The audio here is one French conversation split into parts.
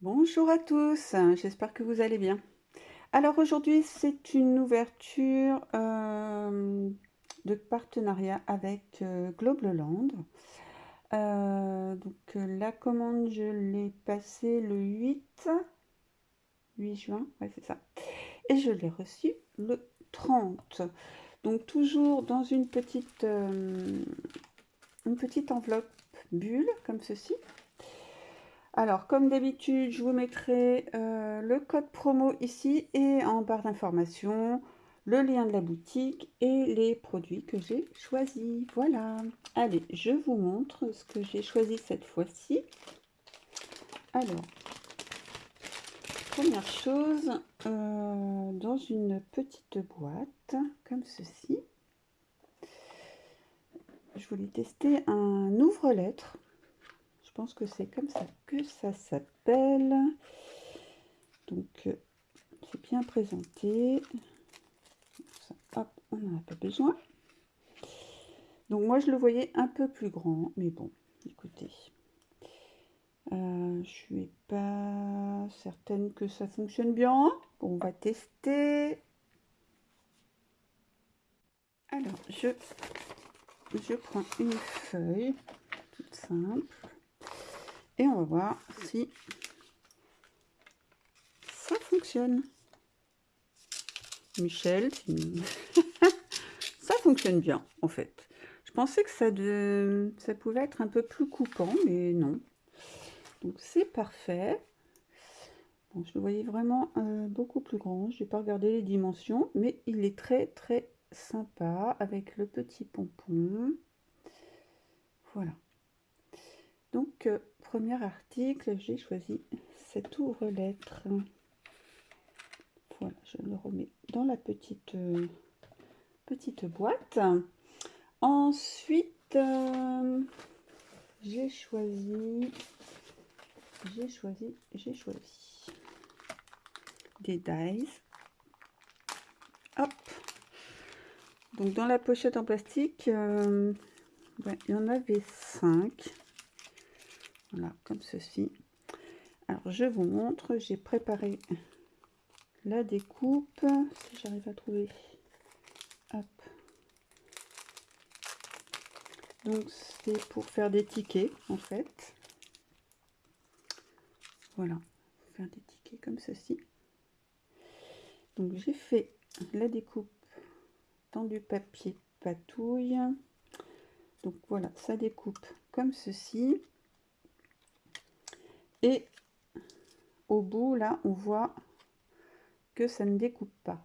Bonjour à tous, j'espère que vous allez bien. Alors aujourd'hui, c'est une ouverture de partenariat avec Globleland. La commande, je l'ai passée le 8 juin, ouais, c'est ça. Et je l'ai reçue le 30. Donc toujours dans une petite enveloppe bulle comme ceci. Alors, comme d'habitude, je vous mettrai le code promo ici et en barre d'informations, le lien de la boutique et les produits que j'ai choisis. Voilà. Allez, je vous montre ce que j'ai choisi cette fois-ci. Alors, première chose, dans une petite boîte, comme ceci, je voulais tester un ouvre-lettres. Je pense que c'est comme ça que ça s'appelle. Donc, c'est bien présenté. Ça, hop, on n'en a pas besoin. Donc moi, je le voyais un peu plus grand, mais bon, écoutez. Je suis pas certaine que ça fonctionne bien. Bon, on va tester. Alors, je prends une feuille toute simple et on va voir si ça fonctionne. Michel, ça fonctionne bien en fait. Je pensais que ça pouvait être un peu plus coupant, mais non. Donc c'est parfait. Bon, je le voyais vraiment beaucoup plus grand. Je n'ai pas regardé les dimensions, mais il est très très sympa avec le petit pompon. Voilà. Donc, premier article, j'ai choisi cet ouvre-lettres. Voilà, je le remets dans la petite boîte. Ensuite, j'ai choisi des dies. Hop. Donc dans la pochette en plastique, ouais, il y en avait 5. Voilà, comme ceci. Alors je vous montre, j'ai préparé la découpe, si j'arrive à trouver. Hop. Donc c'est pour faire des tickets en fait. Voilà, faire des tickets comme ceci. Donc j'ai fait la découpe dans du papier patouille. Donc voilà, ça découpe comme ceci. Et au bout là, on voit que ça ne découpe pas.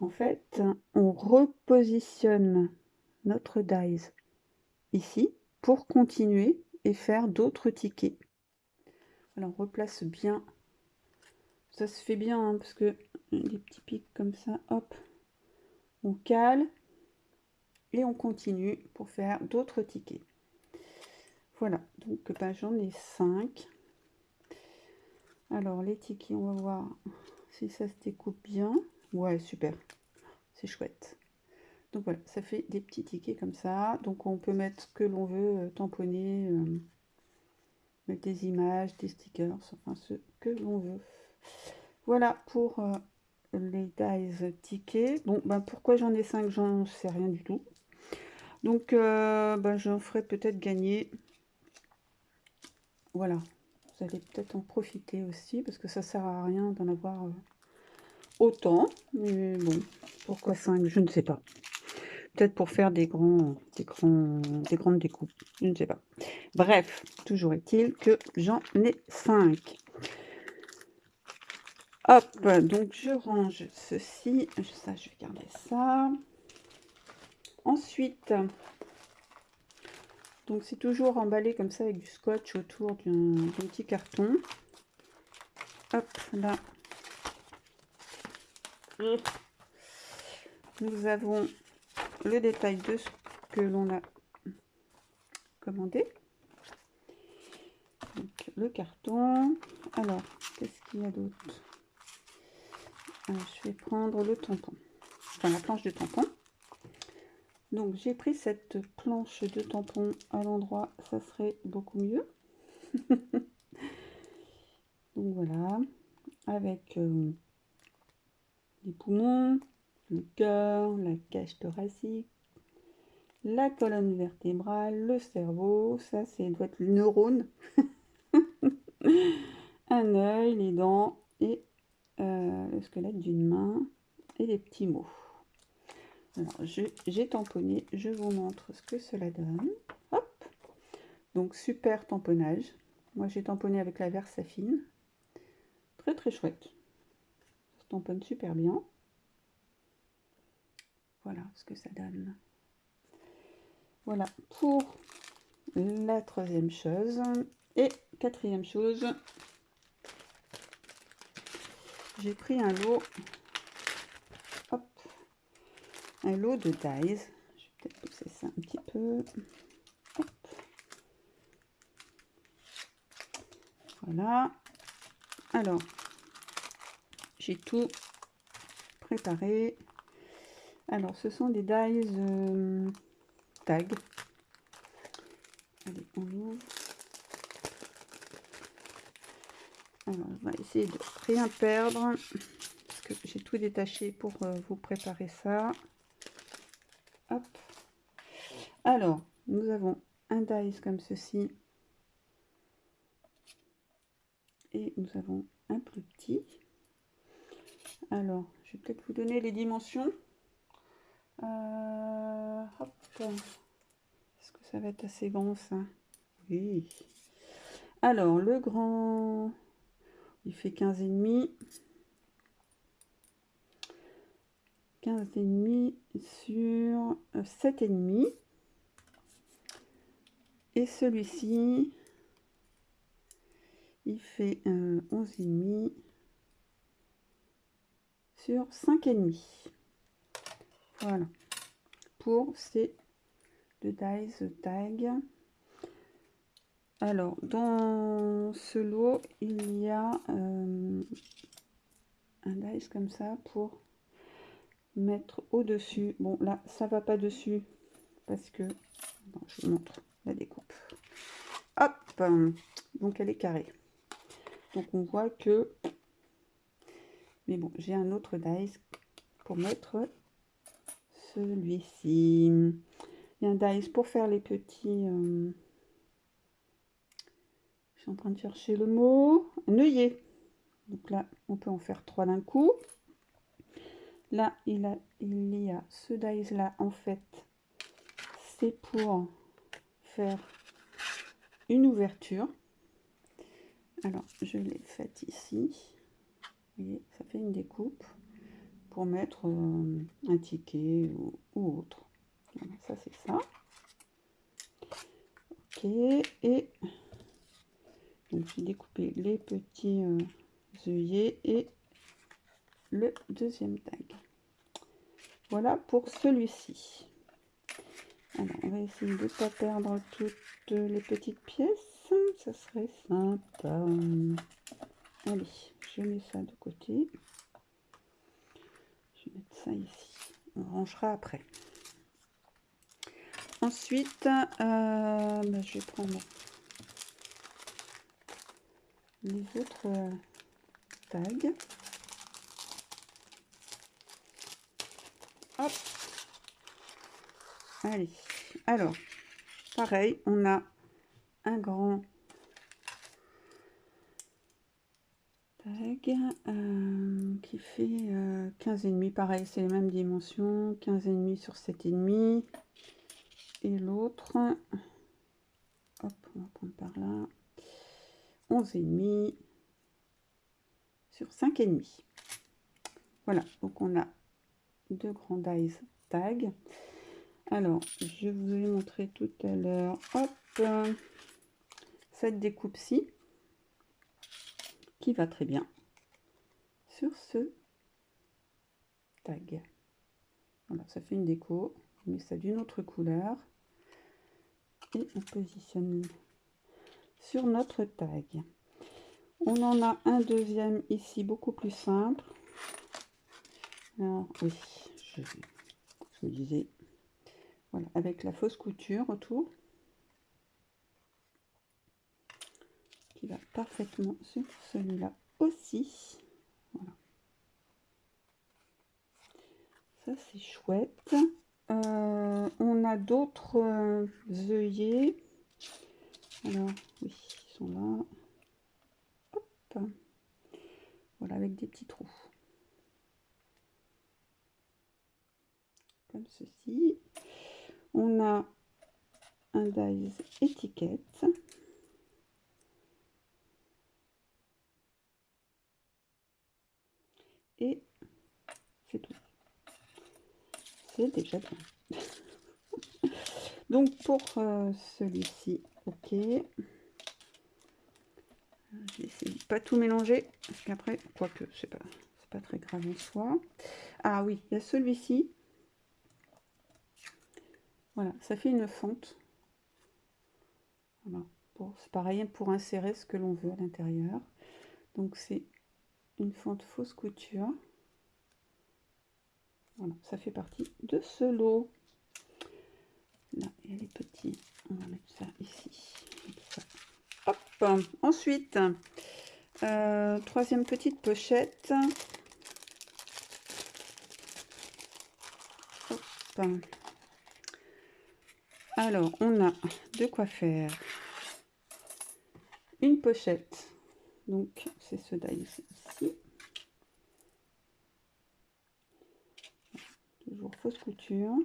En fait, on repositionne notre dies ici pour continuer et faire d'autres tickets. Alors on replace bien, ça se fait bien hein, parce que des petits pics comme ça, hop, on cale et on continue pour faire d'autres tickets. Voilà, donc ben, j'en ai 5. Alors les tickets, on va voir si ça se découpe bien. Ouais, super, c'est chouette. Donc voilà, ça fait des petits tickets comme ça. Donc on peut mettre ce que l'on veut, tamponner, mettre des images, des stickers, enfin ce que l'on veut. Voilà pour les dies tickets. Bon, ben pourquoi j'en ai 5, j'en sais rien du tout. Donc ben, j'en ferai peut-être gagner. Voilà, vous allez peut-être en profiter aussi, parce que ça sert à rien d'en avoir autant. Mais bon, pourquoi 5, je ne sais pas. Peut-être pour faire des grandes découpes, je ne sais pas. Bref, toujours est-il que j'en ai 5. Hop, donc je range ceci, ça je vais garder ça. Ensuite, donc c'est toujours emballé comme ça avec du scotch autour d'un petit carton. Hop, là. Nous avons le détail de ce que l'on a commandé. Donc, le carton. Alors, qu'est-ce qu'il y a d'autre? Je vais prendre le tampon, enfin la planche de tampon. Donc j'ai pris cette planche de tampon à l'endroit, ça serait beaucoup mieux. Donc voilà, avec les poumons, le cœur, la cage thoracique, la colonne vertébrale, le cerveau, ça c'est doit être le neurone, un œil, les dents et le squelette d'une main et les petits mots. Alors j'ai tamponné, je vous montre ce que cela donne. Hop, donc super tamponnage. Moi j'ai tamponné avec la Versafine, très très chouette, ça tamponne super bien. Voilà ce que ça donne. Voilà pour la troisième chose. Et quatrième chose, j'ai pris un lot, hop, un lot de dies. Je vais peut-être pousser ça un petit peu. Hop. Voilà. Alors, j'ai tout préparé. Alors, ce sont des dies tag. Allez, on ouvre. Alors, on va essayer de rien perdre, parce que j'ai tout détaché pour vous préparer ça. Hop. Alors, nous avons un dice comme ceci. Et nous avons un plus petit. Alors, je vais peut-être vous donner les dimensions. Hop. Est-ce que ça va être assez grand, ça? Oui. Alors, le grand, il fait 15,5. 15,5 sur 7,5. Et celui-ci, il fait 11,5 sur 5,5. Voilà. Pour ces deux dies tag. Alors, dans ce lot, il y a un dice comme ça pour mettre au-dessus. Bon, là, ça va pas dessus parce que... Bon, je vous montre la découpe. Hop, donc elle est carrée. Donc on voit que... Mais bon, j'ai un autre dice pour mettre celui-ci. Il y a un dice pour faire les petits... Je suis en train de chercher le mot. Un œillet. Donc là, on peut en faire 3 d'un coup. Là, il y a ce dice là, en fait, c'est pour faire une ouverture. Alors, je l'ai faite ici. Vous voyez, ça fait une découpe pour mettre un ticket ou autre. Voilà, ça c'est ça. Ok, et donc j'ai découpé les petits œillets et le deuxième tag. Voilà pour celui-ci. Alors, on va essayer de ne pas perdre toutes les petites pièces. Ça serait sympa. Allez, je mets ça de côté. Je vais mettre ça ici. On rangera après. Ensuite, je vais prendre les autres tags. Hop. Allez. Alors, pareil, on a un grand tag qui fait 15,5. Pareil, c'est les mêmes dimensions. 15,5 sur 7,5. Et l'autre, hop, on va prendre par là. 11,5 sur 5,5. Voilà, donc on a deux grands dies tag. Alors, je vous ai montré tout à l'heure, hop, cette découpe-ci, qui va très bien sur ce tag. Voilà, ça fait une déco, on met ça d'une autre couleur, et on positionne sur notre tag. On en a un deuxième ici, beaucoup plus simple. Alors, oui, je me disais, voilà, avec la fausse couture autour. qui va parfaitement sur celui-là aussi. Voilà. Ça c'est chouette. On a d'autres œillets. Alors oui, ils sont là. Hop. Voilà, avec des petits trous. Comme ceci. On a un dies étiquette. Et c'est tout. C'est déjà bien. Donc pour celui-ci, ok. Je vais essayer de pas tout mélanger, parce qu'après, quoique, c'est pas très grave en soi. Ah oui, il y a celui-ci. Voilà, ça fait une fente. Voilà. Bon, c'est pareil pour insérer ce que l'on veut à l'intérieur. Donc c'est une fente fausse couture. Voilà, ça fait partie de ce lot. Là, il y a les petits. On va mettre ça ici. Ça. Hop. Ensuite, troisième petite pochette. Hop. Alors, on a de quoi faire une pochette. Donc, c'est ce die ici. Toujours fausse couture.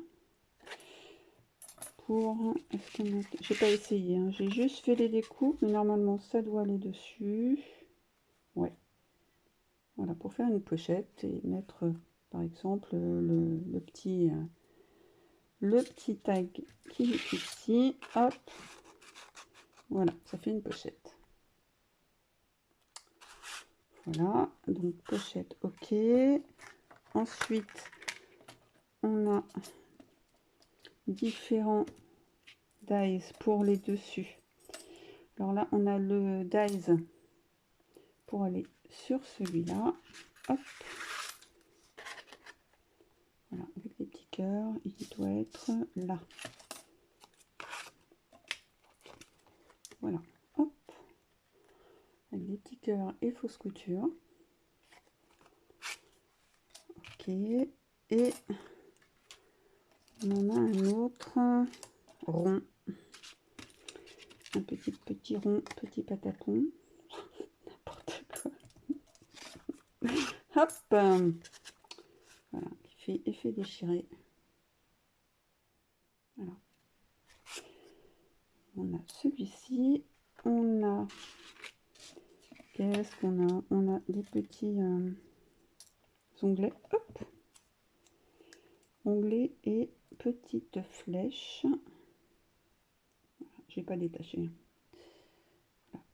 Pour, est-ce qu'on a... J'ai pas essayé, hein. J'ai juste fait les découpes, mais normalement ça doit aller dessus. Ouais. Voilà, pour faire une pochette et mettre, par exemple, le petit tag qui est ici. Hop. Voilà, ça fait une pochette. Voilà, donc pochette, ok. Ensuite, on a différents dies pour les dessus. Alors là, on a le dies pour aller sur celui-là. Hop. Voilà, avec des petits cœurs, il doit être là. Voilà, hop. Avec des petits cœurs et fausse couture. Ok. Et on en a un autre rond. Un petit rond, petit patapon. N'importe quoi. Hop. Voilà, qui fait effet déchiré. Voilà. On a celui-ci. On a... Qu'est-ce qu'on a? On a des petits onglets. Hop. Onglets et petites flèches. J'ai pas détaché. Voilà.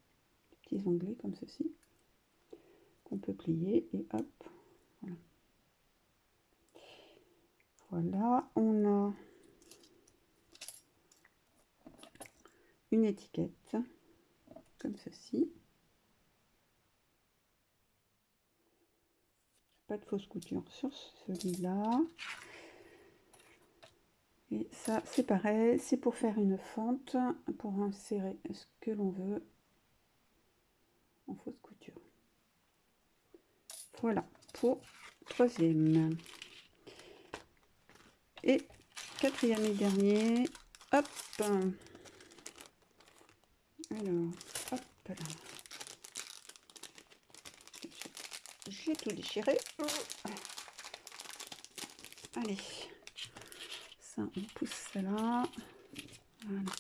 Des petits onglets comme ceci. Qu'on peut plier et hop. Voilà. Voilà. On a une étiquette comme ceci. Pas de fausse couture sur celui-là. Et ça, c'est pareil, c'est pour faire une fente, pour insérer ce que l'on veut en fausse couture. Voilà, pour troisième. Et quatrième et dernier, hop. Alors, hop là. J'ai tout déchiré. Allez, ça, on pousse ça là. Voilà.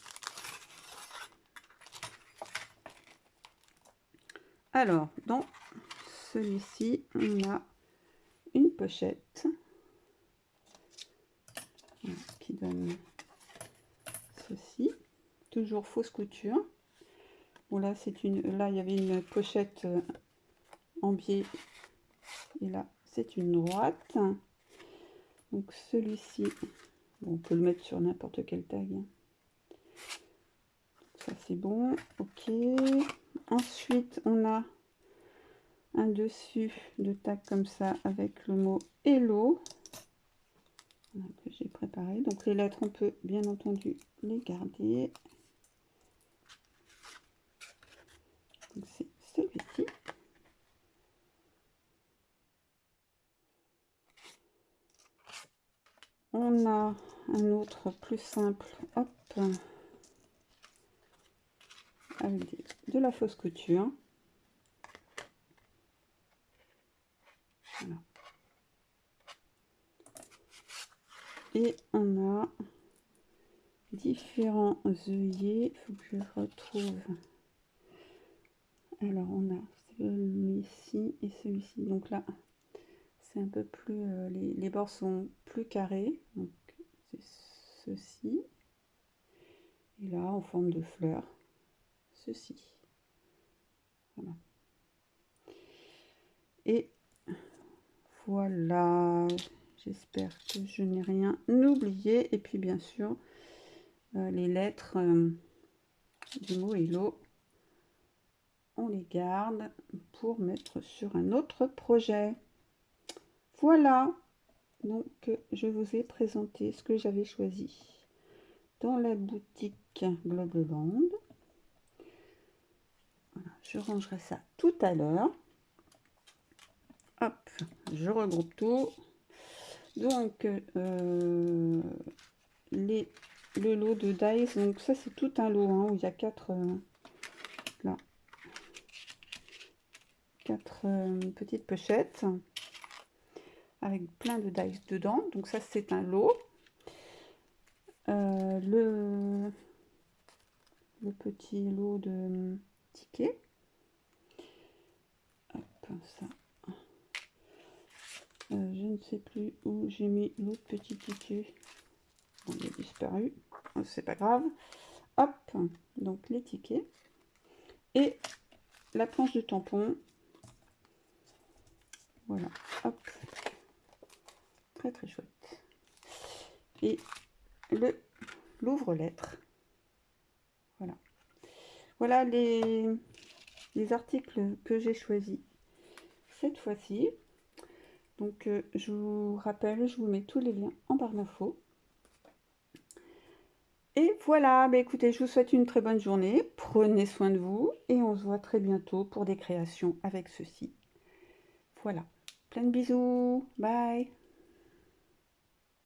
Alors, dans celui-ci, on a une pochette qui donne ceci. Toujours fausse couture. Bon, là, c'est là, il y avait une pochette en biais. Et là, c'est une droite. Donc, celui-ci, bon, on peut le mettre sur n'importe quel tag. Ça, c'est bon. Ok. Ensuite, on a un dessus de tag comme ça avec le mot Hello que j'ai préparé. Donc, les lettres, on peut bien entendu les garder. Comme On a un autre plus simple, hop, avec de la fausse couture. Voilà. Et on a différents œillets. Il faut que je retrouve. Alors on a celui-ci et celui-ci. Donc là, c'est un peu plus... les bords sont plus carrés. Donc c'est ceci. Et là, en forme de fleur, ceci. Voilà. Et voilà. J'espère que je n'ai rien oublié. Et puis bien sûr, les lettres du mot hello, on les garde pour mettre sur un autre projet. Voilà, donc je vous ai présenté ce que j'avais choisi dans la boutique Globleland. Voilà, je rangerai ça tout à l'heure. Hop, je regroupe tout. Donc le lot de dies, donc ça c'est tout un lot hein, où il y a quatre petites pochettes avec plein de dies dedans. Donc ça c'est un lot. Le petit lot de tickets. Hop, ça. Je ne sais plus où j'ai mis l'autre petit ticket. Bon, il a disparu. C'est pas grave. Hop, donc les tickets. Et la planche de tampon. Voilà, hop. Très très chouette. Et l'ouvre-lettres. Voilà. Voilà les articles que j'ai choisis cette fois-ci. Donc je vous rappelle, je vous mets tous les liens en barre d'infos. Et voilà, bah écoutez, je vous souhaite une très bonne journée. Prenez soin de vous et on se voit très bientôt pour des créations avec ceci. Voilà. Plein de bisous. Bye.